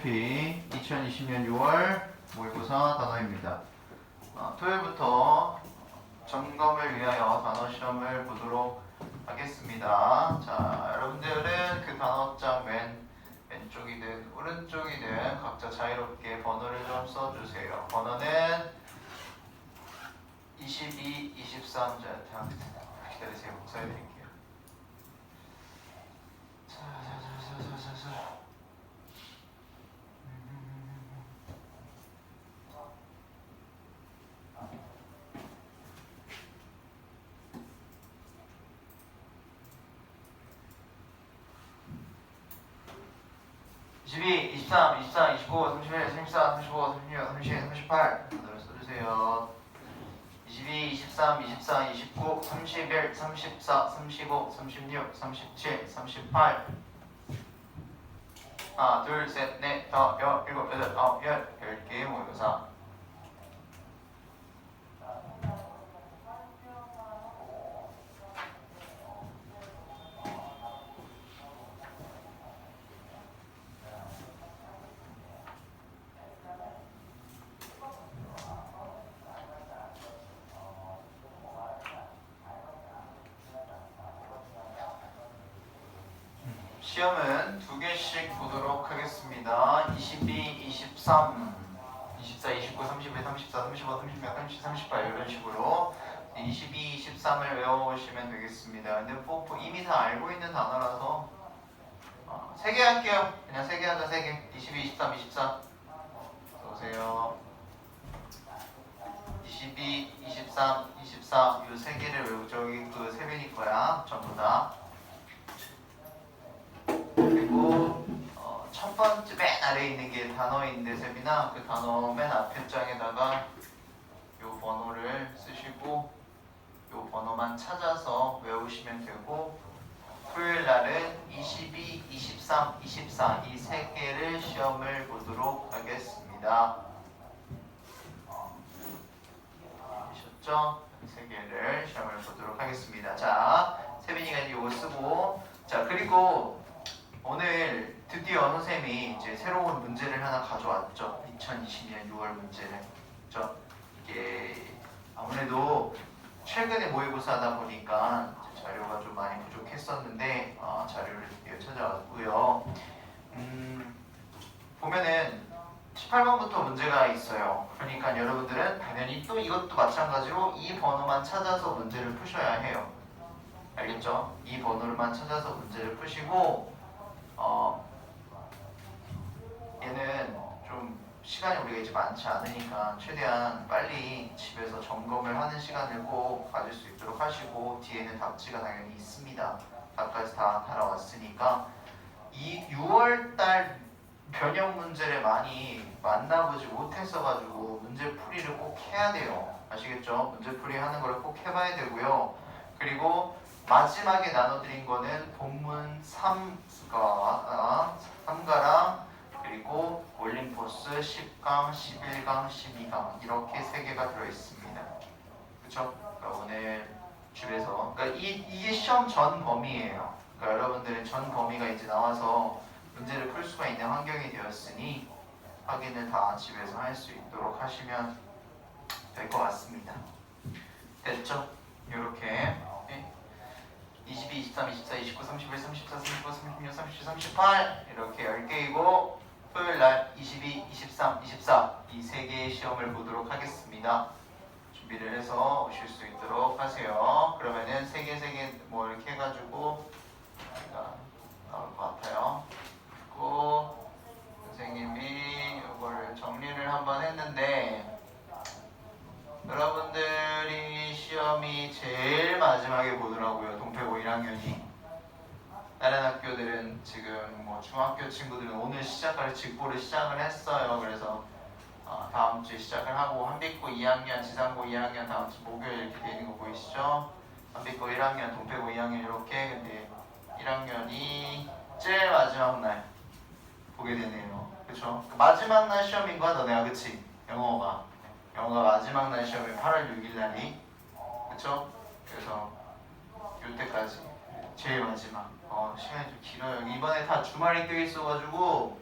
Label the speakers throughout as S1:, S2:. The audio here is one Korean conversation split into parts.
S1: GLP 2020년 6월 모의고사 단어입니다. 토요일부터 점검을 위하여 단어 시험을 보도록 하겠습니다. 자, 여러분들은 그 단어장 왼쪽이든 오른쪽이든 각자 자유롭게 번호를 좀 써주세요. 번호는 22, 23, 기다리세요. 써드릴게요. 자. 22, 23, 24, 29, 31, 34, 35, 36, 37, 38 단어를 써주세요. 22, 23, 24, 29, 31, 34, 35, 36, 37, 38 하나, 둘, 셋, 넷, 다섯, 여섯, 일곱, 여덟, 아홉, 열 10개의 모의고사. 시험은 두 개씩 보도록 하겠습니다. 22, 23, 24, 29, 31, 34, 35, 36, 37, 38 이런 식으로 22, 23을 외워오시면 되겠습니다. 근데 이미 다 알고 있는 단어라서 3개 할게요. 그냥 3개 하자. 3개. 22, 23, 24 보세요. 22, 23, 24 이 3개를 외우고 저기 그 3배일 거야. 전부 다. 그리고 첫 번째 맨 아래에 있는 게 단어인데 쌤이나 그 단어 맨 앞에 장에다가 요 번호를 쓰시고 요 번호만 찾아서 외우시면 되고 토요일 날은 22, 23, 24 이 3개를 시험을 보도록 하겠습니다. 아셨죠? 3개를 시험을 보도록 하겠습니다. 자, 세빈이가 이제 이거 쓰고 자 그리고 오늘 드디어 선생님이 이제 새로운 문제를 하나 가져왔죠. 2020년 6월 문제를. 그렇죠? 이게 아무래도 최근에 모의고사 하다 보니까 자료가 좀 많이 부족했었는데 자료를 드디어 찾아왔고요. 보면은 18번부터 문제가 있어요. 그러니까 여러분들은 당연히 또 이것도 마찬가지로 이 번호만 찾아서 문제를 푸셔야 해요. 알겠죠? 이 번호만 찾아서 문제를 푸시고 얘는 좀 시간이 우리가 이제 많지 않으니까 최대한 빨리 집에서 점검을 하는 시간을 꼭 가질 수 있도록 하시고 뒤에는 답지가 당연히 있습니다. 답까지 다 달아왔으니까 이 6월달 변형 문제를 많이 만나보지 못했어가지고 문제 풀이를 꼭 해야 돼요. 아시겠죠? 문제 풀이 하는 걸 꼭 해봐야 되고요. 그리고 마지막에 나눠드린 거는 본문 3가랑 그리고 올림포스 10강, 11강, 12강 이렇게 3개가 들어있습니다. 그쵸? 그러니까 오늘 집에서 그러니까 이게 시험 전 범위예요. 그러니까 여러분들은 전 범위가 이제 나와서 문제를 풀 수가 있는 환경이 되었으니 확인을 다 집에서 할 수 있도록 하시면 될 것 같습니다. 됐죠? 이렇게 22, 23, 24, 29, 31, 34, 35, 36, 37, 38 이렇게 10개이고 토요일날 22, 23, 24 이 3개의 시험을 보도록 하겠습니다. 준비를 해서 오실 수 있도록 하세요. 그러면은 3개 뭐 이렇게 해가지고 나올 것 같아요. 그리고 선생님이 이거를 정리를 한번 했는데 여러분들이 시험이 제일 마지막에 보더라고요. 동패고 1학년이. 다른 학교들은 지금 뭐 중학교 친구들은 오늘 직보를 시작을 했어요. 그래서 다음 주에 시작을 하고 한빛고 2학년, 지상고 2학년 다음 주 목요일 이렇게 돼 있는 거 보이시죠? 한빛고 1학년, 동패고 2학년 이렇게. 근데 1학년이 제일 마지막 날 보게 되네요. 그쵸? 마지막 날 시험인 거야 너네가. 그치? 영어가 마지막 날 시험이 8월 6일 날이. 그쵸? 그래서 요때까지 제일 마지막 시간이 좀 길어요. 이번에 다 주말이 껴 있어가지고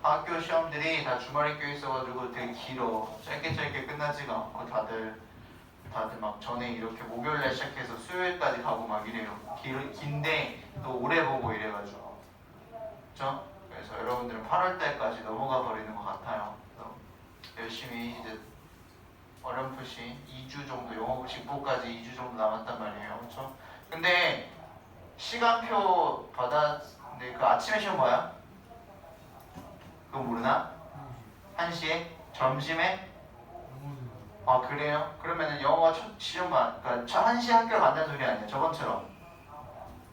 S1: 학교 시험들이 다 주말에 껴 있어가지고 되게 길어. 짧게 끝나지가 않고 다들 막 전에 이렇게 목요일날 시작해서 수요일까지 가고 막 이래요. 긴데 또 오래 보고 이래가지고. 그렇죠? 그래서 여러분들은 8월달까지 넘어가 버리는 것 같아요. 그래서 열심히 이제 어렴풋이 2주 정도 영어 직보까지 2주 정도 남았단 말이에요. 그렇죠? 근데 시간표 받았는데 그 아침에 시험 봐요? 그거 모르나? 1시에? 점심에? 아 그래요? 그러면은 영어가 첫 시험만 그러니까 첫 1시에 학교 간다는 소리 아니야 저번처럼.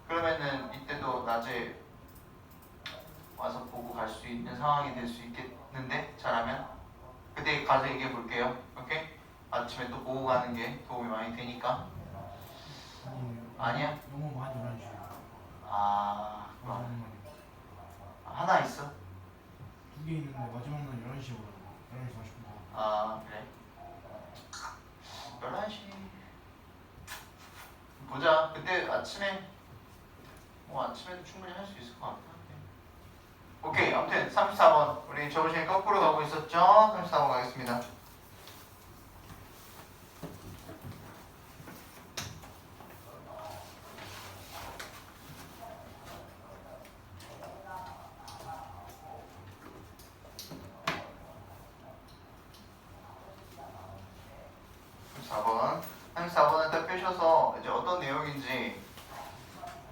S1: 그러면은 이때도 낮에 와서 보고 갈 수 있는 상황이 될 수 있겠는데 잘하면? 그때 가서 얘기해 볼게요. 오케이? 아침에 또 보고 가는 게 도움이 많이 되니까. 아니야?
S2: 너무 많이 놀아주세요.
S1: 아 하나 있어?
S2: 2개 있는데 마지막 날 11시에 오라고. 11시 40분.
S1: 아 그래? 11시 보자. 그때 아침에 아침에도 충분히 할 수 있을 것 같아. 오케이. 아무튼 34번 우리 저번 시간에 거꾸로 가고 있었죠? 34번 가겠습니다. 한 4번을 딱 펴셔서 이제 어떤 내용인지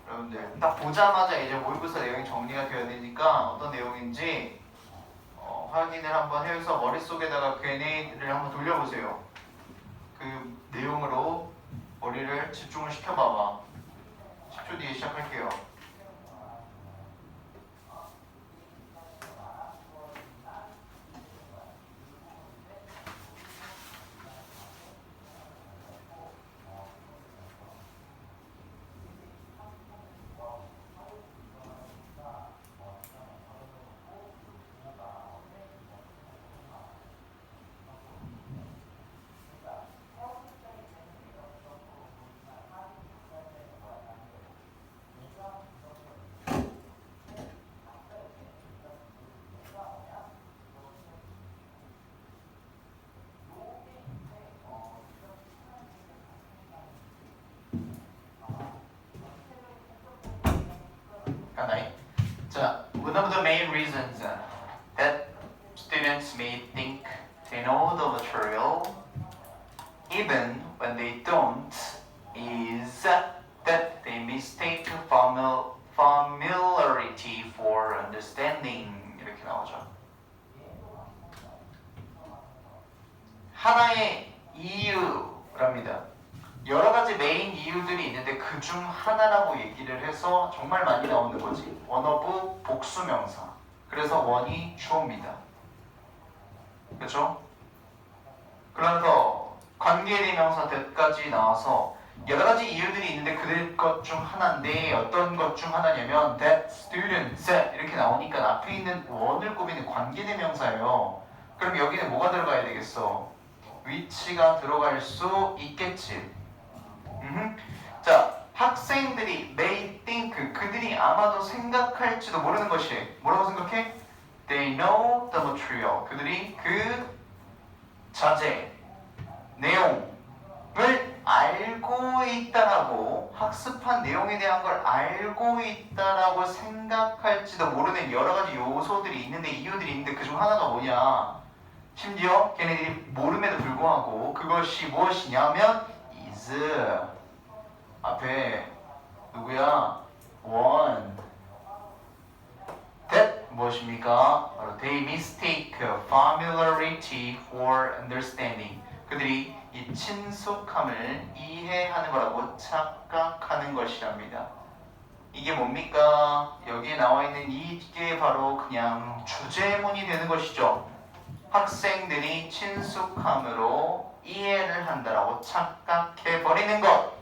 S1: 여러분들 딱 보자마자 이제 모의고사 내용이 정리가 되어야 되니까 어떤 내용인지 확인을 한번 해서 머릿속에다가 걔네를 한번 돌려보세요. 그 내용으로 머리를 집중을 시켜봐봐. 10초 뒤에 시작할게요. 가나이? 자, one of the main reasons that students may think they know the material even when they don't is that they mistake familiarity for understanding. 이렇게 나오죠. 하나의 이유랍니다. 여러 가지 메인 이유들이 있는데 그 중 하나라고 얘기를 해서 정말 많이 나오는 거지. 원어브 복수명사. 그래서 원이 주어입니다. 그렇죠? 그래서 관계대명사 that까지 나와서 여러 가지 이유들이 있는데 그 것 중 하나인데 어떤 것 중 하나냐면 that students 이렇게 나오니까 앞에 있는 원을 꾸미는 관계대명사예요. 그럼 여기는 뭐가 들어가야 되겠어? 위치가 들어갈 수 있겠지. 자, 학생들이 may think 그들이 아마도 생각할지도 모르는 것이 뭐라고 생각해? They know the material. 그들이 그 자재, 내용을 알고 있다라고 학습한 내용에 대한 걸 알고 있다라고 생각할지도 모르는 여러 가지 요소들이 있는데 이유들이 있는데 그 중 하나가 뭐냐? 심지어 걔네들이 모름에도 불구하고 그것이 무엇이냐면 is 앞에 누구야? one that 무엇입니까? 바로 they mistake familiarity for understanding. 그들이 이 친숙함을 이해하는 거라고 착각하는 것이랍니다. 이게 뭡니까? 여기에 나와 있는 이게 바로 그냥 주제문이 되는 것이죠. 학생들이 친숙함으로 이해를 한다라고 착각해버리는 것.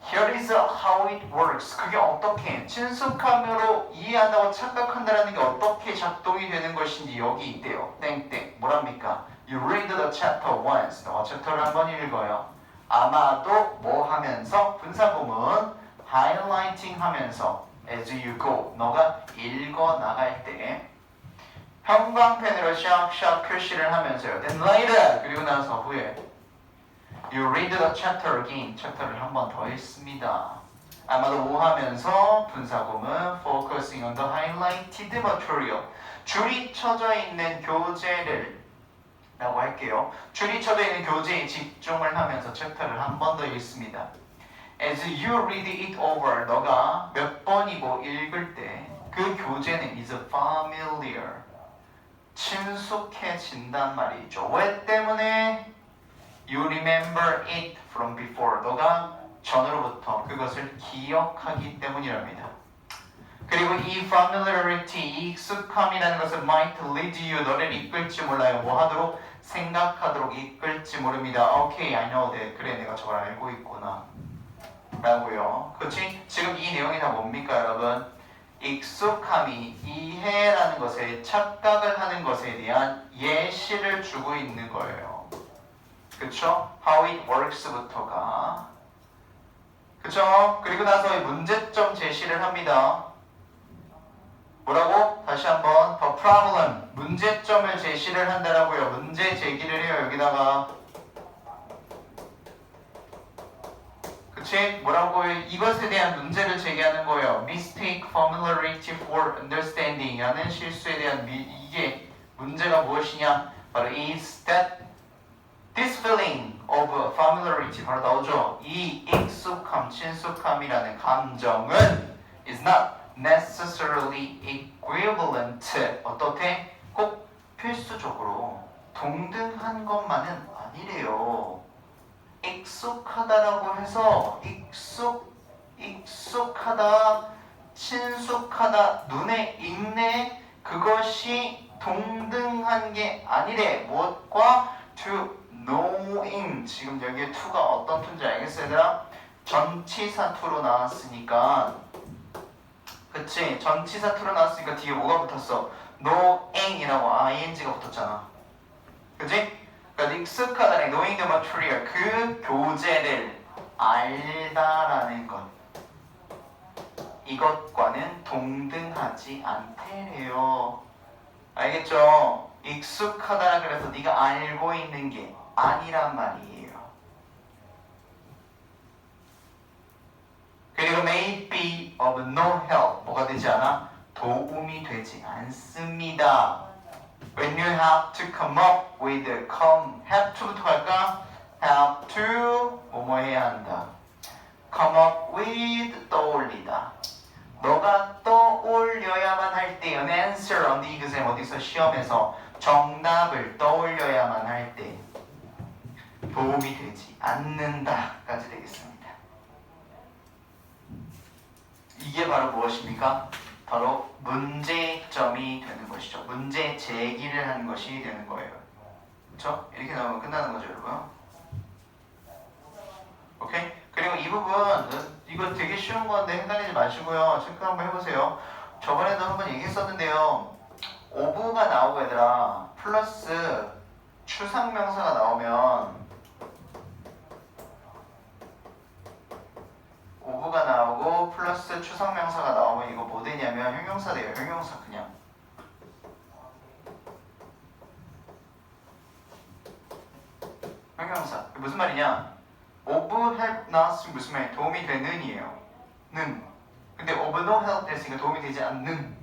S1: Here is how it works. 그게 어떻게 친숙함으로 이해한다고 착각한다라는 게 어떻게 작동이 되는 것인지 여기 있대요. 땡땡. 뭐랍니까? You read the chapter once. 너가 챕터를 한번 읽어요. 아마도 뭐 하면서 분사구문 highlighting 하면서 as you go. 너가 읽어 나갈 때 형광펜으로 샥샥 표시를 하면서요. Then later 그리고 나서 후에 You read the chapter again. 챕터를 한 번 더 읽습니다. 아마도 뭐 하면서 분사구문 focusing on the highlighted material. 줄이 쳐져 있는 교재를 라고 할게요. 줄이 쳐져 있는 교재에 집중을 하면서 챕터를 한 번 더 읽습니다. As you read it over, 너가 몇 번이고 읽을 때 그 교재는 is familiar. 친숙해진단 말이죠. 왜 때문에? You remember it from before. 너가 전으로부터 그것을 기억하기 때문이랍니다. 그리고 이 familiarity, 이 익숙함이라는 것은 might lead you, 너를 이끌지 몰라요. 뭐 하도록? 생각하도록 이끌지 모릅니다. Okay, I know that. 그래, 내가 저걸 알고 있구나. 라고요. 그렇지? 지금 이 내용이 다 뭡니까, 여러분? 익숙함이 이해라는 것에 착각을 하는 것에 대한 예시를 주고 있는 거예요. 그쵸? How it works부터가 그쵸? 그리고 나서 문제점 제시를 합니다. 뭐라고? 다시 한번 the problem 문제점을 제시를 한다라고요. 문제 제기를 해요. 여기다가 그치? 뭐라고? 이것에 대한 문제를 제기하는 거예요. Mistake familiarity for understanding 라는 실수에 대한 이게 문제가 무엇이냐? 바로 is that this feeling of familiarity 바로 나오죠. 이 익숙함, 친숙함이라는 감정은 is not necessarily equivalent 어떻게? 꼭 필수적으로 동등한 것만은 아니래요. 익숙하다라고 해서 익숙하다, 친숙하다, 눈에 익네 그것이 동등한 게 아니래. 무엇과? to knowing. 지금 여기에 to가 어떤 to인지 알겠어요, 얘들아? 전치사 to로 나왔으니까 그치? 전치사 to로 나왔으니까 뒤에 뭐가 붙었어? knowing이라고 ing가 붙었잖아. 그치? 그러니까 익숙하다는 knowing the material 그 교재를 알다라는 것 이것과는 동등하지 않대래요. 알겠죠? 익숙하다라 그래서 네가 알고 있는 게 아니란 말이에요. 그리고 may be of no help 뭐가 되지 않아? 도움이 되지 않습니다. When you have to come up with have to부터 갈까? have to 뭐뭐 해야 한다. come up with 떠올리다. 너가 떠올려야만 할 때 an answer on the exam 어디서 시험에서 정답을 떠올려야만 할 때 도움이 되지 않는다까지 되겠습니다. 이게 바로 무엇입니까? 바로 문제점이 되는 것이죠. 문제 제기를 하는 것이 되는 거예요. 그렇죠? 이렇게 나오면 끝나는 거죠, 여러분. 오케이? 그리고 이 부분 이거 되게 쉬운 건데 헷갈리지 마시고요. 체크 한번 해보세요. 저번에도 한번 얘기했었는데요. 오브가 나오고 얘들아 플러스 추상명사가 나오면 오브가 나오고 플러스 추상명사가 나오면 이거 뭐 되냐면 형용사 돼요. 형용사 그냥. 형용사. 무슨 말이냐? of help not 무슨 말? 도움이 되는 이에요. 는. 근데 of no help 됐으니까 도움이 되지 않는.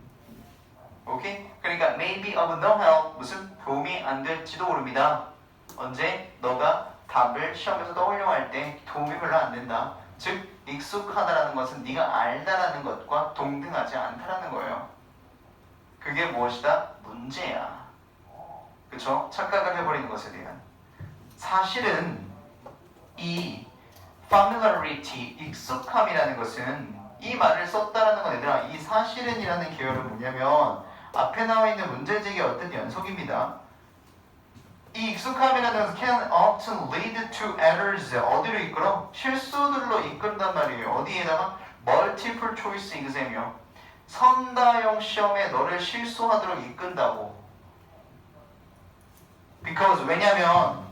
S1: 오케이? 그러니까 maybe of no help 무슨 도움이 안 될지도 모릅니다. 언제? 너가 답을 시험에서 떠올려 할 때 도움이 별로 안 된다. 즉 익숙하다라는 것은 네가 알다라는 것과 동등하지 않다라는 거예요. 그게 무엇이다? 문제야. 그쵸? 착각을 해버리는 것에 대한. 사실은 이 familiarity, 익숙함이라는 것은 이 말을 썼다라는 건 얘들아 이 사실은이라는 계열은 뭐냐면 앞에 나와 있는 문제제기의 어떤 연속입니다. 이 익숙함이라는 것은 can often lead to errors 어디로 이끌어? 실수들로 이끈단 말이에요. 어디에다가? multiple choice exam이요. 선다형 시험에 너를 실수하도록 이끈다고. because 왜냐면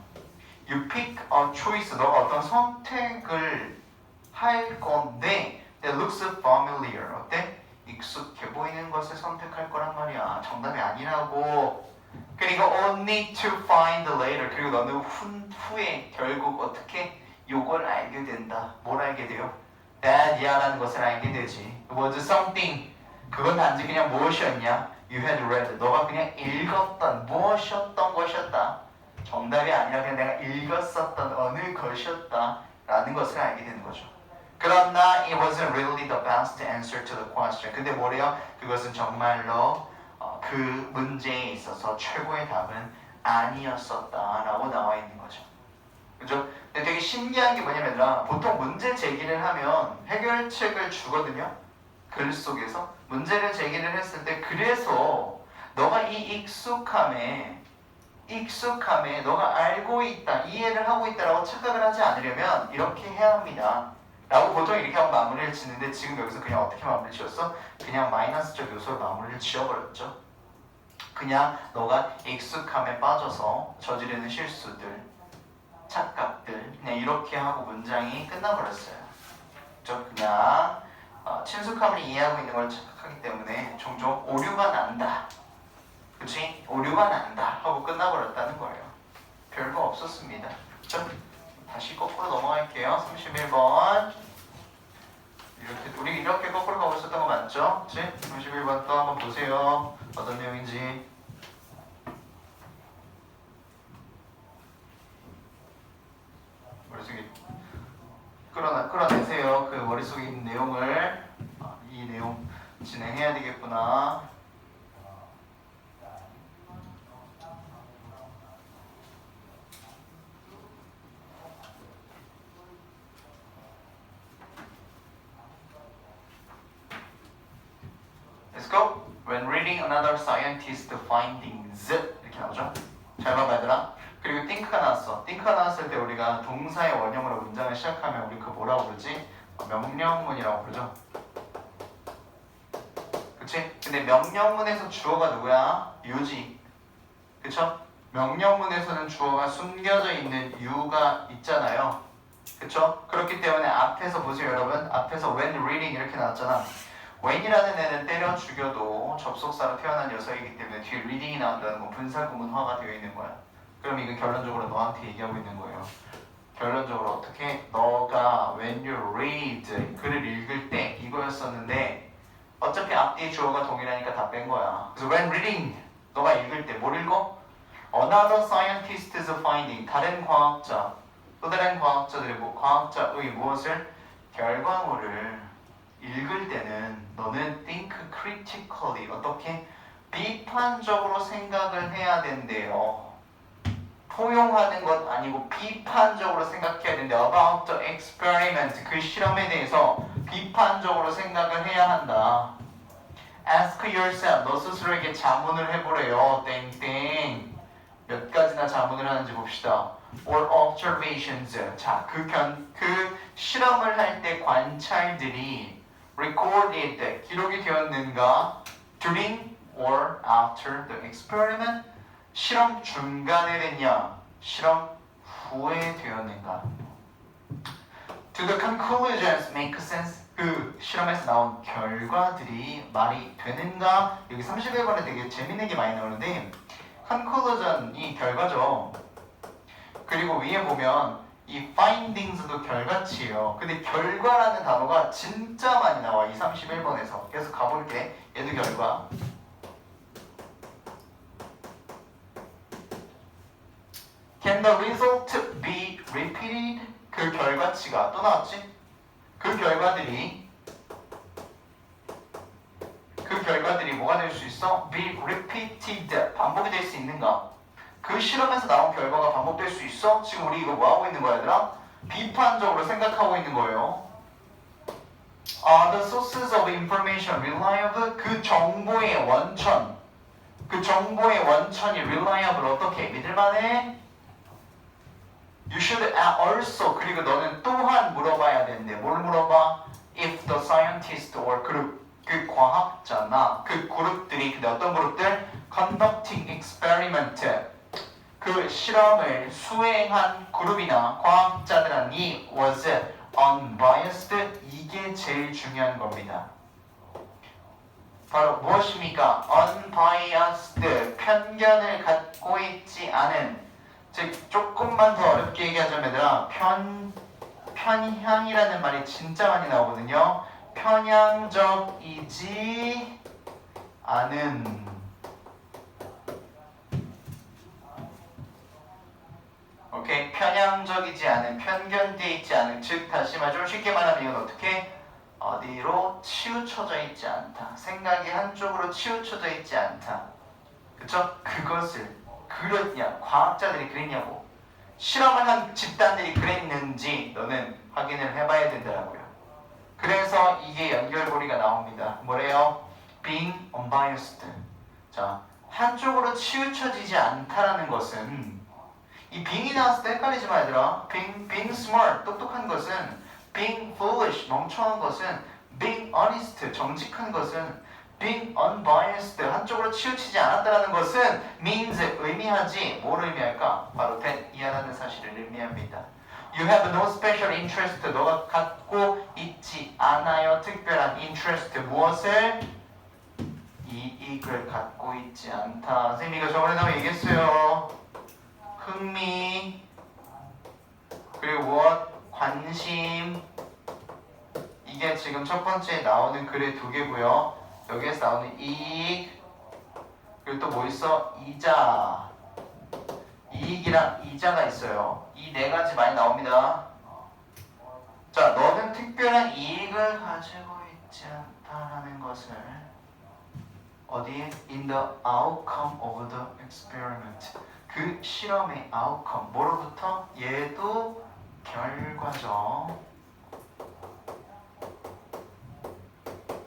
S1: you pick a choice 너가 어떤 선택을 할 건데 that looks familiar 어때? 익숙해 보이는 것을 선택할 거란 말이야. 정답이 아니라고. 그리고 only to find later. 그리고 너는 후에 결국 어떻게 요걸 알게 된다. 뭘 알게 돼요? that이라는 것을 알게 되지. was something. 그건 단지 그냥 무엇이었냐? You had read. 너가 그냥 읽었던 무엇이었던 것이었다. 정답이 아니라 그냥 내가 읽었었던 어느 것이었다 라는 것을 알게 되는 거죠. 그러나 it wasn't really the best answer to the question. 근데 뭐래요? 그것은 정말로 그 문제에 있어서 최고의 답은 아니었었다라고 나와 있는 거죠. 그죠? 근데 되게 신기한 게 뭐냐면 보통 문제 제기를 하면 해결책을 주거든요. 글 속에서 문제를 제기를 했을 때 그래서 너가 이 익숙함에 너가 알고 있다, 이해를 하고 있다라고 착각을 하지 않으려면 이렇게 해야 합니다. 라고 보통 이렇게 하고 마무리를 짓는데 지금 여기서 그냥 어떻게 마무리를 지었어? 그냥 마이너스적 요소로 마무리를 지어버렸죠. 그냥 너가 익숙함에 빠져서 저지르는 실수들, 착각들 그냥 이렇게 하고 문장이 끝나버렸어요. 그죠? 그냥 친숙함을 이해하고 있는 걸 착각하기 때문에 종종 오류가 난다. 그치? 오류가 난다 하고 끝나버렸다는 거예요. 별거 없었습니다. 자, 다시 거꾸로 넘어갈게요. 31번. 우리 이렇게 거꾸로 가고 있었던 거 맞죠? 그치? 31번 또 한번 보세요. 어떤 내용인지. 머릿속에 끌어내세요. 그 머릿속에 있는 내용을. 이 내용 진행해야 되겠구나. Let's go. When reading another scientist's findings 이렇게 나오죠. 잘 봐봐 얘들아. 그리고 think가 나왔어. think가 나왔을 때 우리가 동사의 원형으로 문장을 시작하면 우리 그거 뭐라고 부르지? 명령문이라고 부르죠. 그치? 근데 명령문에서 주어가 누구야? you지. 그쵸? 명령문에서는 주어가 숨겨져 있는 you가 있잖아요. 그쵸? 그렇기 때문에 앞에서 보세요 여러분. 앞에서 when reading 이렇게 나왔잖아. when이라는 애는 때려 죽여도 접속사로 태어난 녀석이기 때문에 뒤에 reading이 나온다는 건 분사구문화가 되어 있는 거야. 그럼 이거 결론적으로 너한테 얘기하고 있는 거예요. 결론적으로 어떻게? 너가 when you read 글을 읽을 때 이거였었는데 어차피 앞뒤 주어가 동일하니까 다 뺀 거야. 그래서 when reading 너가 읽을 때 뭘 읽어? Another scientist's finding 다른 과학자 또 다른 과학자들의 과학자의 무엇을? 결과물을 읽을 때는 너는 think critically 어떻게? 비판적으로 생각을 해야 된대요. 포용하는 것 아니고 비판적으로 생각해야 된대. About the experiment 그 실험에 대해서 비판적으로 생각을 해야 한다. Ask yourself 너 스스로에게 자문을 해보래요. 땡땡 몇 가지나 자문을 하는지 봅시다. Or observations 자, 그 실험을 할 때 관찰들이 recorded 기록이 되었는가? During or after the experiment 실험 중간에 됐냐? 실험 후에 되었는가? Do the conclusions make sense? 그 실험에서 나온 결과들이 말이 되는가? 여기 31번에 되게 재밌는 게 많이 나오는데 conclusion이 결과죠. 그리고 위에 보면 이 findings도 결과치예요. 근데 결과라는 단어가 진짜 많이 나와. 이 31번에서. 계속 가볼게. 얘도 결과. Can the result be repeated? 그 결과치가 또 나왔지? 그 결과들이 뭐가 될 수 있어? Be repeated. 반복이 될 수 있는가? 그 실험에서 나온 결과가 반복될 수 있어? 지금 우리 이거 뭐 하고 있는 거야, 얘들아? 비판적으로 생각하고 있는 거예요. The sources of information reliable. 그 정보의 원천이 reliable. 어떻게? 믿을만해? You should also. 그리고 너는 또한 물어봐야 되는데 뭘 물어봐? If the scientist or 그 과학자나 그 그룹들이 근데 어떤 그룹들? Conducting experiment. 그 실험을 수행한 그룹이나 과학자들이 was unbiased. 이게 제일 중요한 겁니다. 바로 무엇입니까? unbiased, 편견을 갖고 있지 않은, 즉 조금만 더 어렵게 얘기하자면 얘들아, 편향이라는 말이 진짜 많이 나오거든요. 편향적이지 않은, 오케이? 편향적이지 않은, 편견돼 있지 않은, 즉 다시 말 좀 쉽게 말하면 이건 어떻게? 어디로 치우쳐져 있지 않다. 생각이 한쪽으로 치우쳐져 있지 않다. 그쵸? 그것을 그렸냐? 과학자들이 그랬냐고. 실험을 한 집단들이 그랬는지 너는 확인을 해봐야 된다고요. 그래서 이게 연결고리가 나옵니다. 뭐래요? Being unbiased. 자, 한쪽으로 치우쳐지지 않다라는 것은 이 being이 나왔을 때 헷갈리지 마 얘들아. being smart, 똑똑한 것은 being foolish, 멍청한 것은 being honest, 정직한 것은 being unbiased, 한쪽으로 치우치지 않았다라는 것은 means, 의미하지. 뭘 의미할까? 바로 that, 이하라는 사실을 의미합니다. You have no special interest, 너가 갖고 있지 않아요. 특별한 interest, 무엇을? 이익을 갖고 있지 않다. 선생님이 이거 저번에 나와 얘기했어요. 흥미, 그리고 무엇? 관심. 이게 지금 첫 번째 나오는 글의 두 개고요. 여기에서 나오는 이익, 그리고 또 뭐 있어? 이자. 이익이랑 이자가 있어요. 이 네 가지 많이 나옵니다. 자, 너는 특별한 이익을 가지고 있지 않다라는 것을 어디? In the outcome of the experiment. 그 실험의 outcome. 뭐로부터? 얘도 결과죠.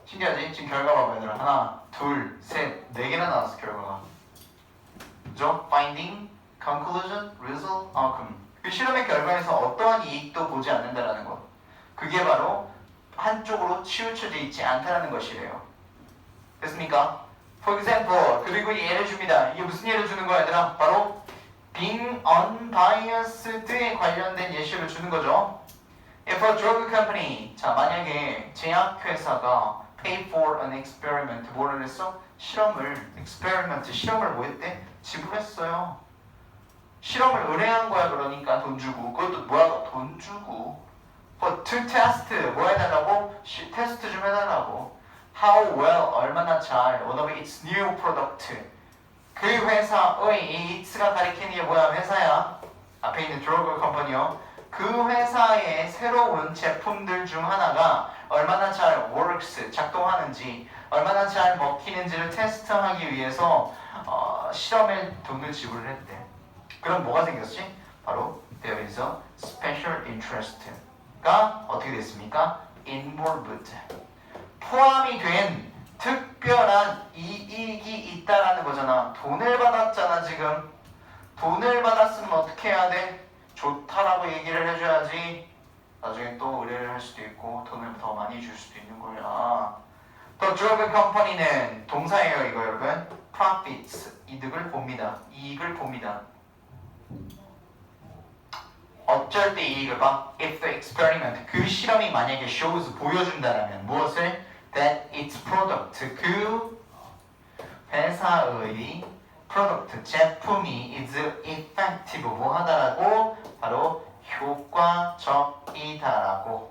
S1: 신기하지? 지금 결과 봐봐 얘들아. 하나, 둘, 셋, 네 개나 나왔어 결과가. 그죠? Finding, conclusion, result, outcome. 그 실험의 결과에서 어떠한 이익도 보지 않는다라는 것. 그게 바로 한쪽으로 치우쳐져 있지 않다라는 것이래요. 됐습니까? For example, 그리고 예를 줍니다. 이게 무슨 예를 주는 거야 얘들아? 바로 being unbiased에 관련된 예시를 주는 거죠. If a drug company, 자 만약에 제약회사가 pay for an experiment, 뭐를 했어? experiment, 실험을 뭐 했대? 지불했어요. 실험을 의뢰한 거야. 그러니까 돈 주고. 그것도 뭐야? 돈 주고. But to test, 뭐 해달라고? 테스트 좀 해달라고. How well, 얼마나 잘, one of its new product. 그 회사의 its가 가리키는 게 뭐야? 회사야. 앞에 있는 드러그 컴퍼니요. 그 회사의 새로운 제품들 중 하나가 얼마나 잘 works, 작동하는지, 얼마나 잘 먹히는지를 테스트하기 위해서 실험에 돈을 지불을 했대. 그럼 뭐가 생겼지? 바로 there is a special interest가 어떻게 됐습니까? involved. 포함이 된 특별한 이익이 있다라는 거잖아. 돈을 받았잖아 지금. 돈을 받았으면 어떻게 해야 돼? 좋다라고 얘기를 해줘야지. 나중에 또 의뢰를 할 수도 있고 돈을 더 많이 줄 수도 있는 거야. 또 drug company는 동사예요 이거 여러분. profits, 이득을 봅니다. 이익을 봅니다. 어쩔 때 이익을 봐? If the experiment, 그 실험이 만약에 shows, 보여준다라면 무엇을? That its product, 그 회사의 product, 제품이 is effective, 뭐 하다라고? 바로 효과적이다라고.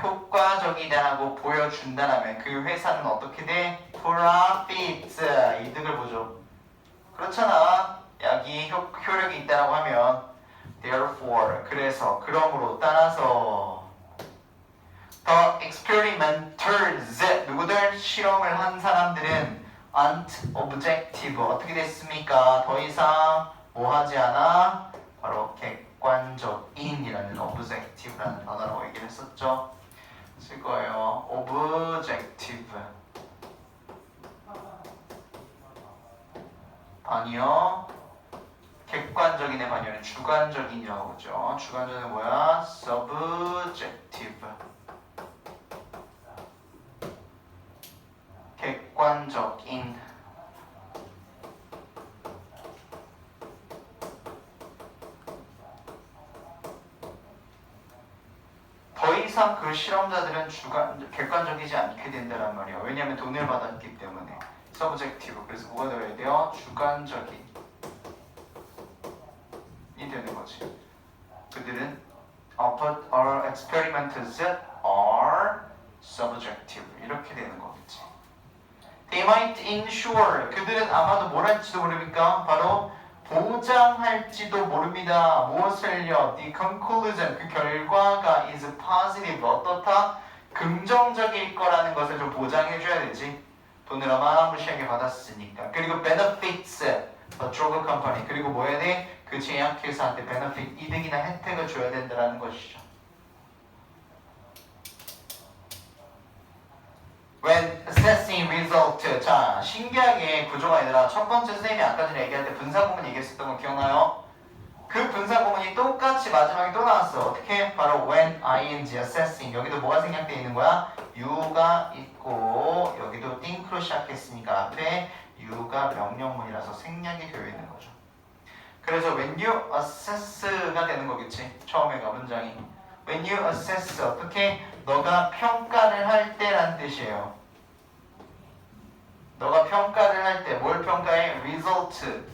S1: 효과적이다라고 보여준다라면 그 회사는 어떻게 돼? profits, 이득을 보죠. 그렇잖아. 여기 효력이 있다라고 하면 therefore, 그래서, 그러므로, 따라서 the experimenters, 누구들? 실험을 한 사람들은 aren't objective, 어떻게 됐습니까? 더 이상 뭐 하지 않아? 바로 객관적인이라는 objective라는 단어라고 얘기를 했었죠. 쓸 거예요. objective. 아니요. 객관적인의 반열은 주관적인이라고 하죠. 주관적인 뭐야? subjective. 객관적인. 더 이상 그 실험자들은 객관적이지 않게 된다란 말이야. 왜냐하면 돈을 받았기 때문에. subjective. 그래서 뭐가 되어야 돼요? 주관적인 이 되는 거지. 그들은 but our experiments are subjective. 이렇게 되는 거겠지. They might ensure. 그들은 아마도 뭘 할지도 모릅니까? 바로 보장할지도 모릅니다. 무엇을요? The conclusion. 그 결과가 is positive. 어떻다? 긍정적일 거라는 것을 좀 보장해줘야 되지. 돈을 어마무시하게 받았으니까. 그리고 benefits the drug company. 그리고 뭐 해야 돼? 그 제약회사한테 benefit, 이득이나 혜택을 줘야 된다는 것이죠. When assessing result. 자, 신기하게 구조가 얘들아. 첫 번째 선생님이 아까 전에 얘기할 때 분사구문 얘기했었던 거 기억나요? 그 분사구문이 똑같이 마지막에 또 나왔어. 어떻게? 바로 when, ing, assessing. 여기도 뭐가 생략되어 있는 거야? you가 있고 여기도 think로 시작했으니까 앞에 you가 명령문이라서 생략이 되어 있는 거죠. 그래서 when you assess가 되는 거겠지. 처음에가 문장이. When you assess. 어떻게? 너가 평가를 할 때란 뜻이에요. 너가 평가를 할 때 뭘 평가해? result.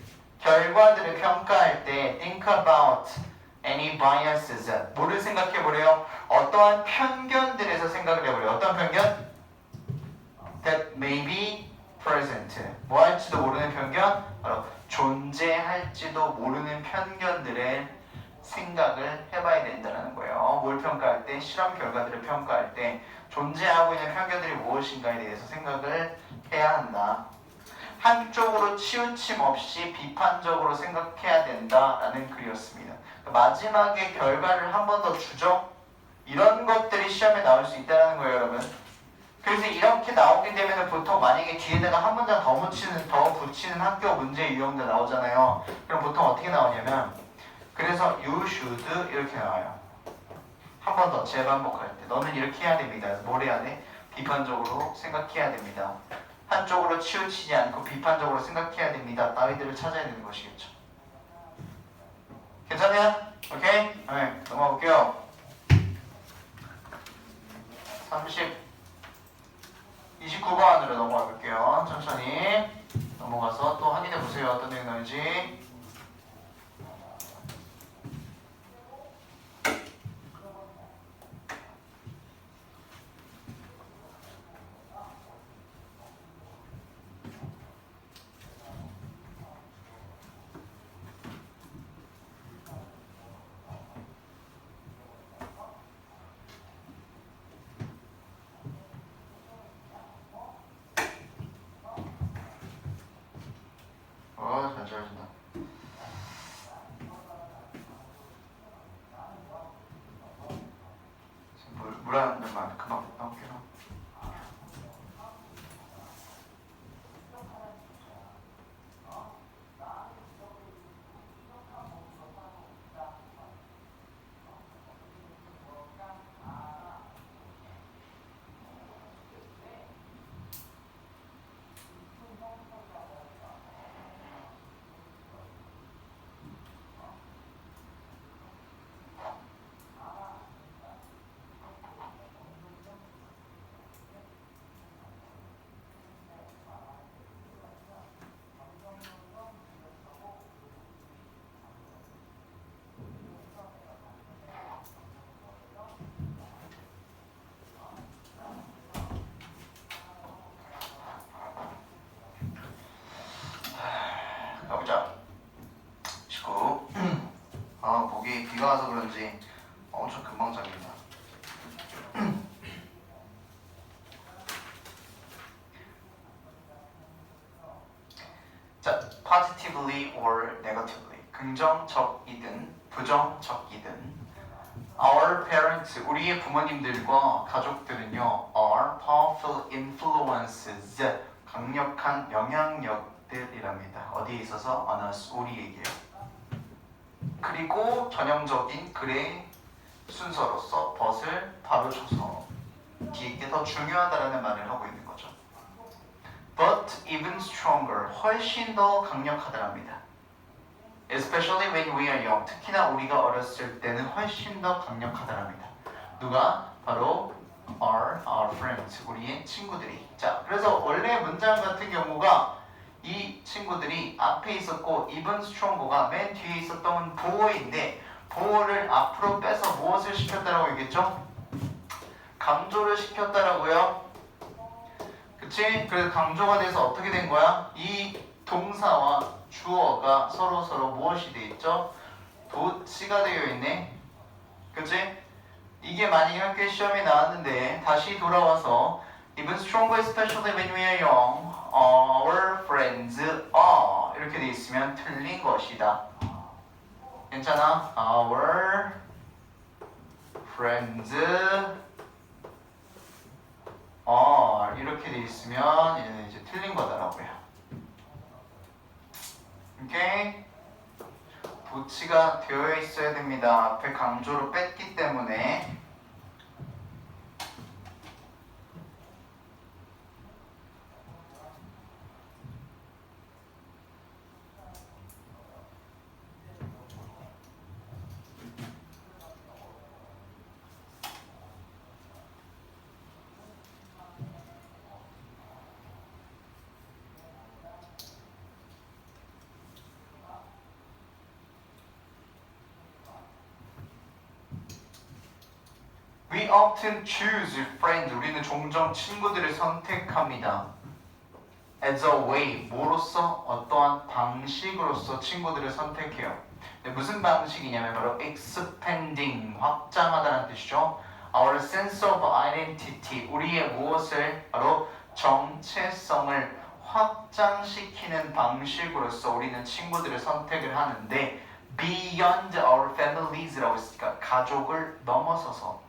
S1: 결과들을 평가할 때 think about any biases. 뭐를 생각해 보래요? 어떠한 편견들에서 생각을 해보래요. 어떤 편견? that may be present. 뭐 할지도 모르는 편견? 바로 존재할지도 모르는 편견들의 생각을 해봐야 된다는 거예요. 뭘 평가할 때? 실험 결과들을 평가할 때 존재하고 있는 편견들이 무엇인가에 대해서 생각을 해야 한다. 한쪽으로 치우침 없이 비판적으로 생각해야 된다라는 글이었습니다. 마지막에 결과를 한 번 더 주죠. 이런 것들이 시험에 나올 수 있다는 거예요, 여러분. 그래서 이렇게 나오게 되면 보통 만약에 뒤에다가 한 문장 더 붙이는 학교 문제 유형들 나오잖아요. 그럼 보통 어떻게 나오냐면 그래서 you should 이렇게 나와요. 한 번 더 재반복할 때 너는 이렇게 해야 됩니다. 그래서 뭘 해야 돼? 비판적으로 생각해야 됩니다. 한쪽으로 치우치지 않고 비판적으로 생각해야 됩니다. 따위들을 찾아야 되는 것이겠죠. 괜찮아요? 오케이? 네, 넘어가 볼게요. 29번으로 넘어가 볼게요. 천천히 넘어가서 또 확인해 보세요. 어떤 내용 나올지. 잘 잘해준다. 물 한 잔만 금방 나올게요. 가보자. 19. 목이 비가 와서 그런지 엄청 금방 잠긴다. 자, positively or negatively. 긍정적이든 부정적이든 our parents, 우리의 부모님들과 가족들은요 are powerful influences, 강력한 영향력들이랍니다. 어디에 있어서? on us, 우리에게요. 그리고 전형적인 글의 순서로서 but을 바로 쳐서 뒤에 게 더 중요하다라는 말을 하고 있는 거죠. But even stronger, 훨씬 더 강력하다랍니다. Especially when we are young, 특히나 우리가 어렸을 때는 훨씬 더 강력하다랍니다. 누가? 바로 are our friends. 우리의 친구들이. 자, 그래서 원래 문장 같은 경우가 이 친구들이 앞에 있었고 even stronger 맨 뒤에 있었던 보어인데 보어를 앞으로 빼서 무엇을 시켰다라고 얘기했죠? 강조를 시켰다라고요. 그치? 그래서 강조가 돼서 어떻게 된 거야? 이 동사와 주어가 서로 무엇이 돼 있죠? 도치가 되어 있네. 그치? 이게 만약에 학교 시험에 나왔는데 다시 돌아와서 even stronger especially when we are young our friends are 이렇게 돼 있으면 틀린 것이다. 괜찮아? Our friends are 이렇게 돼 있으면 얘는 이제 틀린 거다라고요. 오케이? 도치가 되어 있어야 됩니다. 앞에 강조로 뺐기 때문에. We often choose friends. 우리는 종종 친구들을 선택합니다. As a way. 뭐로서? 어떠한 방식으로서 친구들을 선택해요. 무슨 방식이냐면 바로 expanding. 확장하다는 뜻이죠. Our sense of identity. 우리의 무엇을? 바로 정체성을 확장시키는 방식으로서 우리는 친구들을 선택을 하는데 beyond our families라고 했으니까 가족을 넘어서서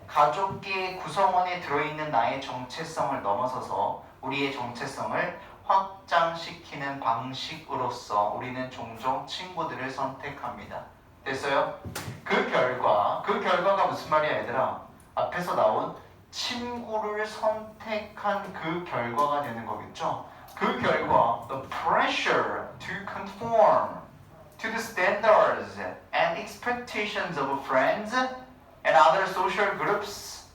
S1: 가족계 구성원에 들어있는 나의 정체성을 넘어서서 우리의 정체성을 확장시키는 방식으로서 우리는 종종 친구들을 선택합니다. 됐어요? 그 결과가 무슨 말이야 얘들아? 앞에서 나온 친구를 선택한 그 결과가 되는 거겠죠? 그 결과 the pressure to conform to the standards and expectations of friends and other social groups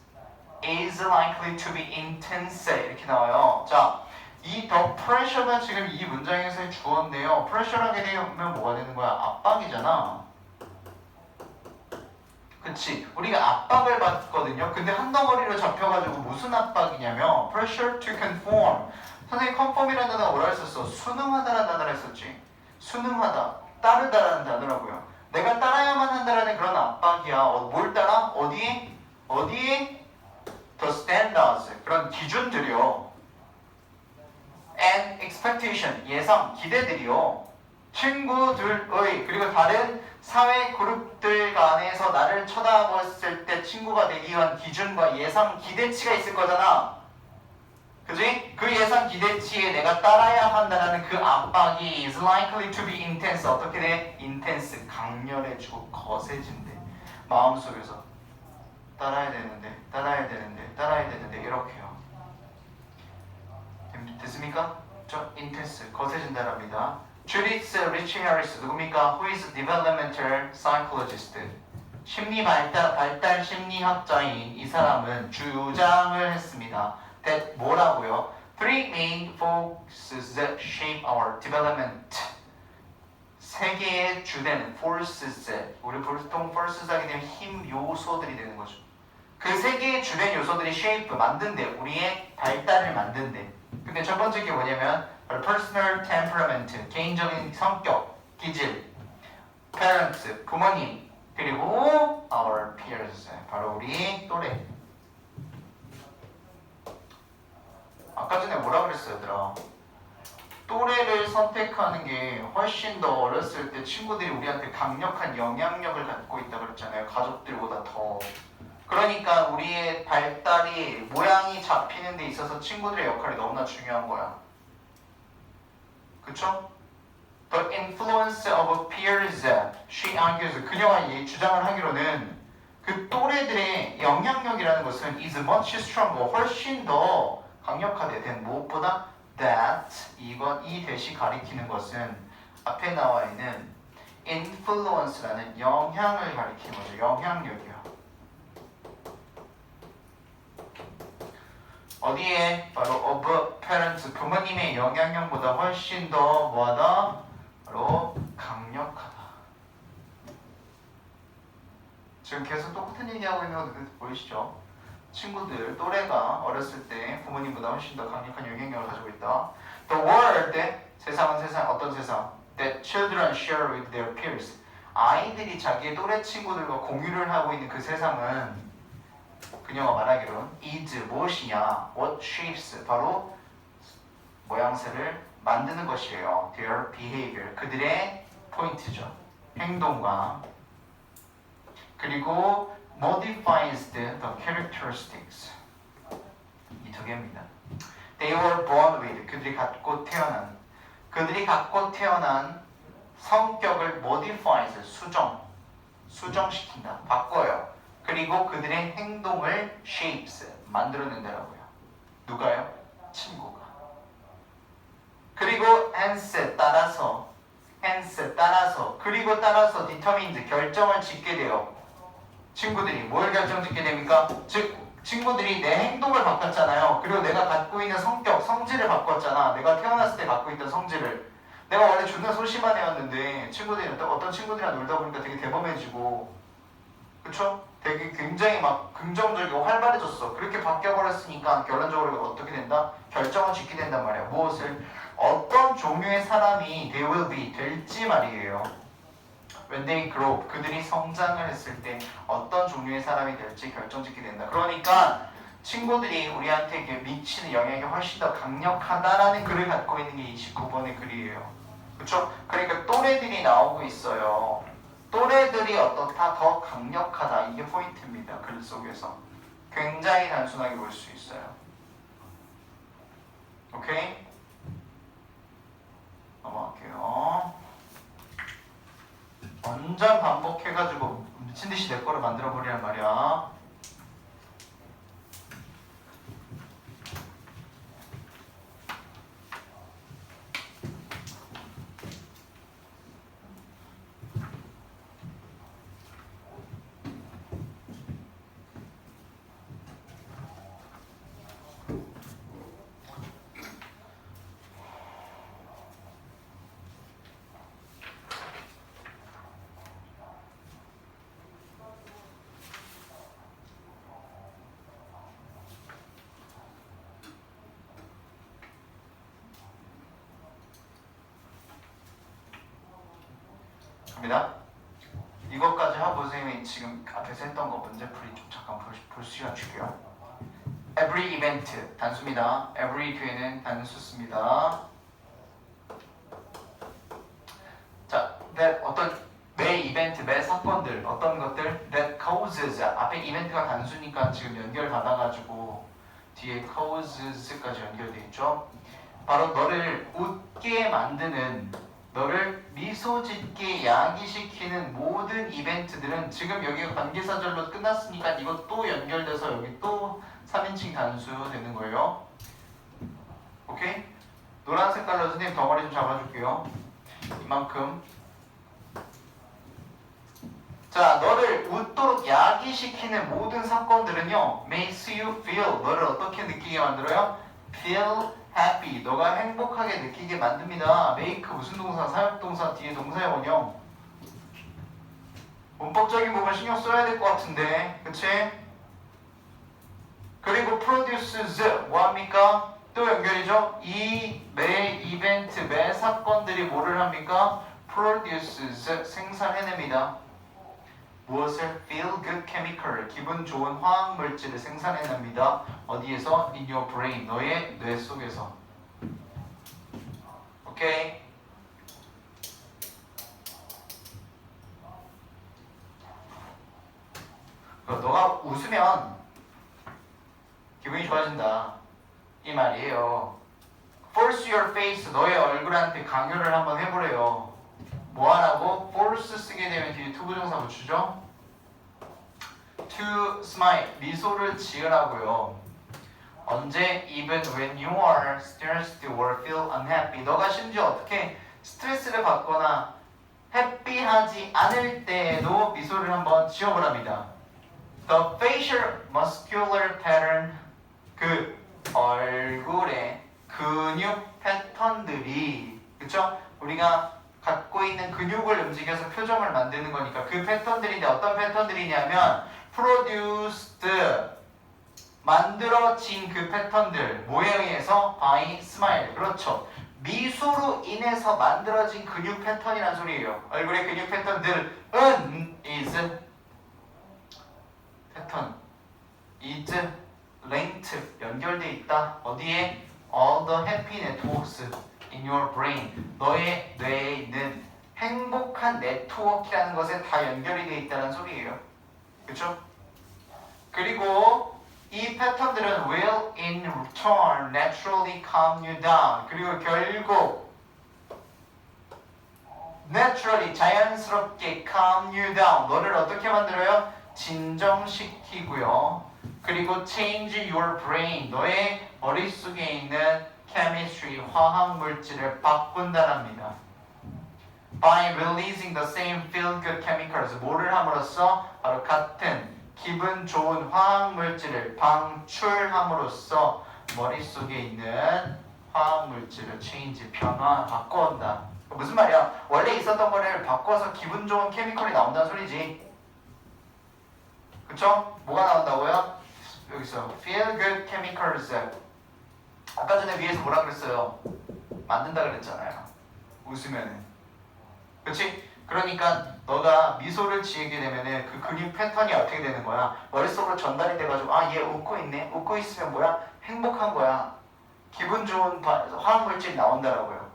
S1: is likely to be intense 이렇게 나와요. 자, 이 the pressure가 지금 이 문장에서의 주어인데요. pressure하게 되면 뭐가 되는 거야? 압박이잖아. 그치? 우리가 압박을 받거든요. 근데 한 덩어리로 잡혀가지고 무슨 압박이냐면 pressure to conform. 선생님 conform이라는 단어가 뭐라 했었어? 순응하다라는 단어를 했었지. 순응하다, 따르다라는 단어라고요. 내가 따라야만 한다라는 그런 압박이야. 뭘 따라? 어디에? The standards. 그런 기준들이요. And expectation. 예상, 기대들이요. 친구들의 그리고 다른 사회 그룹들 간에서 나를 쳐다봤을 때 친구가 되기 위한 기준과 예상, 기대치가 있을 거잖아. 그지? 그 예상 기대치에 내가 따라야 한다는 그 압박이 is likely to be intense. 어떻게 돼? intense. 강렬해지고 거세진대. 마음속에서 따라야 되는데 이렇게요. 됐습니까? 저 intense. 거세진다랍니다. Judith Rich Harris 누굽니까? Who is developmental psychologist. 심리 발달 심리학자인 이 사람은 주장을 했습니다. that 뭐라고요? Three main forces that shape our development. 세 개의 주된 forces. 우리 보통 forces 하게 되면 힘 요소들이 되는 거죠. 그 세 개의 주된 요소들이 shape 만든대. 우리의 발달을 만든대. 근데 첫 번째 게 뭐냐면 personal temperament. 개인적인 성격, 기질. parents. 부모님. 그리고 our peers. 바로 우리 또래. 아까 전에 뭐라 그랬어요 얘들아? 또래를 선택하는 게 훨씬 더 어렸을 때 친구들이 우리한테 강력한 영향력을 갖고 있다 그랬잖아요. 가족들보다 더. 그러니까 우리의 발달이 모양이 잡히는 데 있어서 친구들의 역할이 너무나 중요한 거야. 그쵸? The influence of peers, she argues. 그녀가 주장을 하기로는 그 또래들의 영향력이라는 것은 is much stronger. 훨씬 더 강력하게 된 무엇보다 that 이 대시 가리키는 것은 앞에 나와 있는 influence라는 영향을 가리키는 거죠. 영향력이요. 어디에? 바로 of parents 부모님의 영향력보다 훨씬 더 뭐하다? 바로 강력하다. 지금 계속 똑같은 얘기하고 있는 거 보이시죠? 친구들, 또래가 어렸을 때 부모님보다 훨씬 더 강력한 영향력을 가지고 있다. The world, 세상은 세상, 어떤 세상? That children share with their peers. 아이들이 자기의 또래 친구들과 공유를 하고 있는 그 세상은 그녀가 말하기로는 is 무엇이냐? What shapes? 바로 모양새를 만드는 것이에요. Their behavior. 그들의 포인트죠. 행동과 그리고 modifies the characteristics. 이 두 개입니다. They were born with. 그들이 갖고 태어난 성격을 modifies. 수정시킨다. 바꿔요. 그리고 그들의 행동을 shapes. 만들어낸다라고요. 누가요? 친구가. 그리고 hence 따라서 그리고 따라서 determined 결정을 짓게 돼요. 친구들이 뭘 결정짓게 됩니까? 즉 친구들이 내 행동을 바꿨잖아요. 그리고 내가 갖고 있는 성질을 바꿨잖아. 내가 태어났을 때 갖고 있던 성질을. 내가 원래 존나 소심한 애였는데 어떤 친구들이랑 놀다 보니까 되게 대범해지고, 그쵸? 되게 굉장히 막 긍정적이고 활발해졌어. 그렇게 바뀌어버렸으니까 결론적으로 어떻게 된다? 결정을 짓게 된단 말이야. 무엇을? 어떤 종류의 사람이 they will be 될지 말이에요. When they grow, 그들이 성장을 했을 때 어떤 종류의 사람이 될지 결정짓게 된다. 그러니까 친구들이 우리한테 미치는 영향이 훨씬 더 강력하다라는 글을 갖고 있는 게 29번의 글이에요. 그렇죠? 그러니까 또래들이 나오고 있어요. 또래들이 어떻다? 더 강력하다. 이게 포인트입니다. 글 속에서. 굉장히 단순하게 볼 수 있어요. 오케이? 넘어갈게요. 완전 반복해가지고 미친듯이 내 거를 만들어버리란 말이야. 갑니다. 이것까지 하고 선생님이 지금 앞에서 했던 거 문제풀이 좀 잠깐 볼 시간 줄게요. Every event 단수입니다. Every 뒤에는 단수 씁니다. 자, that 어떤 매 이벤트, 매 사건들, 어떤 것들 that causes 앞에 이벤트가 단수니까 지금 연결 받아가지고 뒤에 causes까지 연결돼 있죠. 바로 너를 웃게 만드는, 너를 미소 짓게 야기시키는 모든 이벤트들은 지금 여기가 관계사절로 끝났으니까 이거 또 연결돼서 여기 또 3인칭 단수 되는 거예요. 오케이? 노란 색깔로 선생님 덩어리 좀 잡아줄게요. 이만큼. 자, 너를 웃도록 야기시키는 모든 사건들은요, makes you feel, 너를 어떻게 느끼게 만들어요? feel happy, 너가 행복하게 느끼게 만듭니다. make 무슨 동사? 사역동사 뒤에 동사의 원형. 문법적인 부분 신경 써야 될 것 같은데, 그치? 그리고 produces 뭐합니까? 또 연결이죠? 이 매 이벤트, 매 사건들이 뭐를 합니까? produces 생산해냅니다. 무엇을? feel good chemical, 기분 좋은 화학 물질을 생산해냅니다. 어디에서? in your brain, 너의 뇌 속에서. 오케이? 너가 웃으면 기분이 좋아진다 이 말이에요. force your face, 너의 얼굴한테 강요를 한번 해보래요. 뭐하라고? force 쓰게 되면 뒤에 to 부정사 붙이죠. to smile, 미소를 지으라고요. 언제? even when you are stressed or feel unhappy, 너가 심지어 어떻게 스트레스를 받거나 해피하지 않을 때에도 미소를 한번 지어보랍니다. The facial muscular pattern, 그 얼굴의 근육 패턴들이 그쵸? 우리가 갖고 있는 근육을 움직여서 표정을 만드는 거니까 그 패턴들인데 어떤 패턴들이냐면 produced 만들어진 그 패턴들 뭐에 의해서? by smile 그렇죠. 미소로 인해서 만들어진 근육 패턴이란 소리예요. 얼굴의 근육 패턴들은 is 패턴 is linked 연결돼 있다. 어디에? All the happy networks in your brain 너의 뇌에 있는 행복한 네트워크라는 것에 다 연결이 돼 있다는 소리예요. 그렇죠? 그리고 이 패턴들은 will in turn naturally calm you down. 그리고 결국 naturally 자연스럽게 calm you down. 너를 어떻게 만들어요? 진정시키고요. 그리고 change your brain. 너의 머릿속에 있는 chemistry, 화학 물질을 바꾼다랍니다. By releasing the same feel-good chemicals. 뭐를 함으로써? 바로 같은 기분 좋은 화학 물질을 방출함으로써 머릿속에 있는 화학 물질을 change, 변화, 바꿔온다. 무슨 말이야? 원래 있었던 거를 바꿔서 기분 좋은 케미컬이 나온다는 소리지. 그쵸? 뭐가 나온다고요? 여기서 feel good chemicals. 아까 전에 위에서 뭐라 그랬어요? 만든다 그랬잖아요. 웃으면은. 그치? 그러니까 너가 미소를 지으게 되면은 그 근육 패턴이 어떻게 되는 거야? 머릿속으로 전달이 돼가지고 아 얘 웃고 있네. 웃고 있으면 뭐야? 행복한 거야. 기분 좋은 화학물질이 나온다라고요.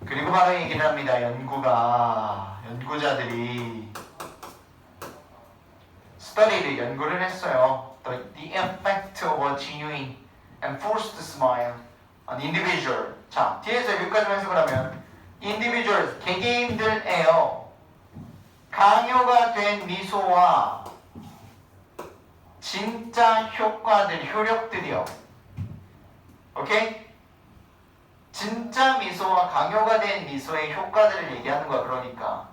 S1: 그리고 바로 얘기를 합니다. 연구자들이 스터디를 연구를 했어요. The effect of a genuine and forced smile on individual. 자, 뒤에서 여기까지 해석을 하면 individuals, 개개인들에요. 강요가 된 미소와 진짜 효과들, 효력들이요. 오케이? 진짜 미소와 강요가 된 미소의 효과들을 얘기하는 거야. 그러니까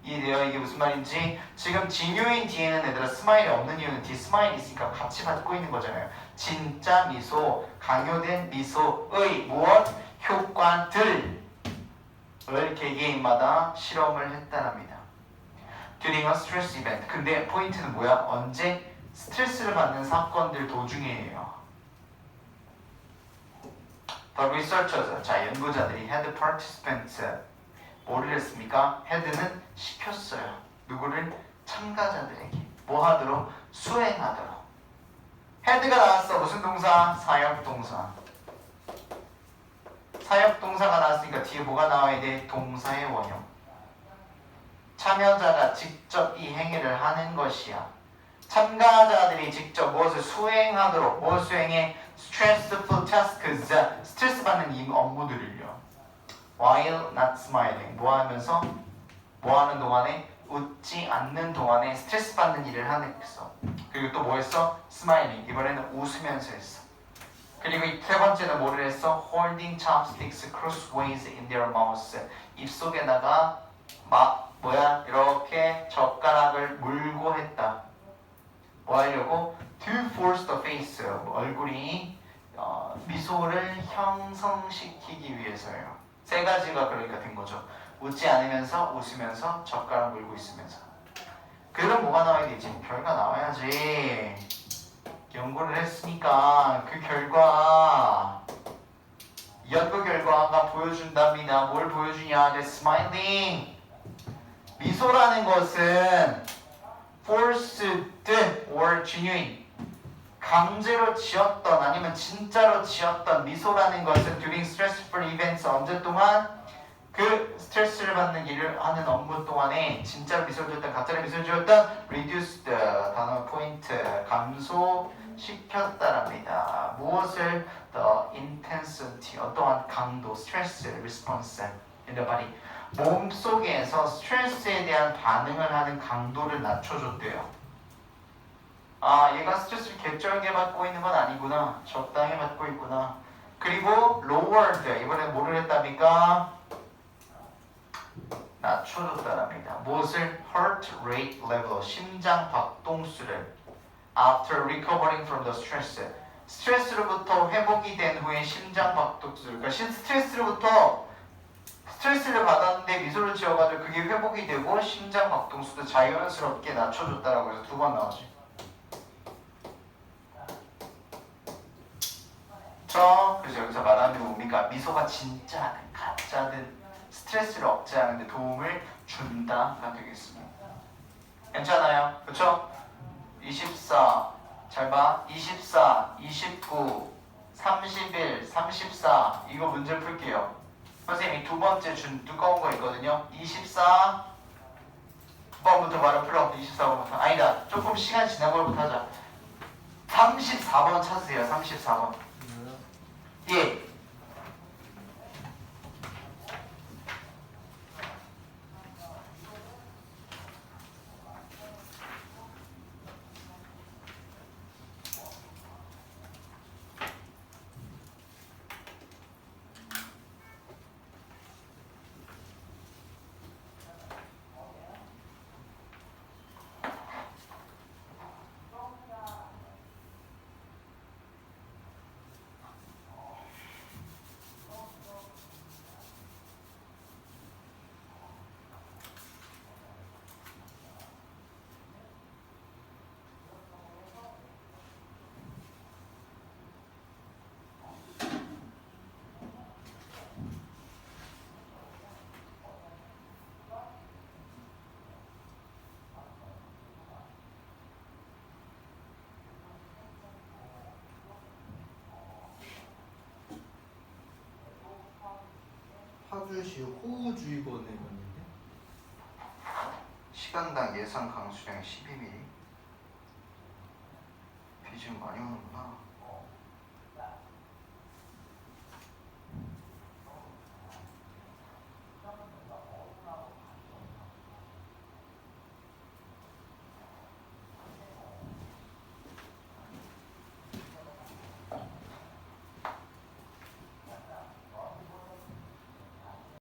S1: 이해돼요? 이게 무슨 말인지. 지금 진유인 뒤에는 얘들아 스마일이 없는 이유는 뒤에 스마일이 있으니까 같이 받고 있는 거잖아요. 진짜 미소, 강요된 미소의 무엇? 효과들을 개개인마다 실험을 했다랍니다. During a stress event. 근데 포인트는 뭐야? 언제? 스트레스를 받는 사건들 도중이에요. The researchers, 자 연구자들이 had participants 뭐를 했습니까? had는 시켰어요. 누구를? 참가자들에게. 뭐 하도록? 수행하도록. had가 나왔어. 무슨 동사? 사역동사. 사역동사가 나왔으니까 뒤에 뭐가 나와야 돼? 동사의 원형. 참여자가 직접 이 행위를 하는 것이야. 참가자들이 직접 무엇을 수행하도록. 뭐 수행해? stressful tasks. 스트레스 받는 이 업무들을요. while not smiling. 뭐 하면서? 뭐 하는 동안에? 웃지 않는 동안에 스트레스 받는 일을 하는 했어. 그리고 또 뭐 했어? smiling. 이번에는 웃으면서 했어. 그리고 세 번째는 뭐를 했어? holding chopsticks crossways in their mouths. 입속에다가 이렇게 젓가락을 물고 했다. 뭐 하려고? to force the face. 얼굴이 미소를 형성시키기 위해서예요. 세 가지가 그러니까 된 거죠. 웃지 않으면서, 웃으면서, 젓가락 물고 있으면서. 그럼 뭐가 나와야 되지? 결과 나와야지. 연구를 했으니까 그 결과, 연구 결과가 보여준답니다. 뭘 보여주냐? The smiling. 미소라는 것은 forced or genuine. 강제로 지었던 아니면 진짜로 지었던 미소라는 것은 during stressful events 언제 동안? 그 스트레스를 받는 일을 하는 업무 동안에 진짜로 미소를 지었던 가짜로 미소를 지었던 reduced 단어 포인트 감소시켰다랍니다. 무엇을? the intensity 어떠한 강도 stress response in the body 몸속에서 스트레스에 대한 반응을 하는 강도를 낮춰줬대요. 아 얘가 스트레스를 개쩔게 받고 있는 건 아니구나. 적당히 받고 있구나. 그리고 lowered 이번에 뭐를 했답니까? 낮춰줬다랍니다. 무엇을? heart rate level 심장 박동수를 after recovering from the stress 스트레스로부터 회복이 된 후에 심장박동수. 그러니까 스트레스를 받았는데 미소를 지어가지고 그게 회복이 되고 심장박동수도 자연스럽게 낮춰줬다라고 해서 2번 나오지. 그래서 여기서 말하는 게 뭡니까? 미소가 진짜든 가짜든 스트레스를 억제하는 데 도움을 준다가 되겠습니다. 괜찮아요? 그쵸? 24, 잘 봐. 24, 29, 31, 34 이거 문제 풀게요. 선생님이 2번째 준 두꺼운 거 있거든요. 24번부터 바로 풀어. 24번부터. 아니다. 조금 시간 지난 걸부터 하자. 34번 찾으세요. 34번. 예.
S3: 파주시 호우주의보 내봤는데
S1: 시간당 예상 강수량 12mm. 비 지금 많이 오는구나.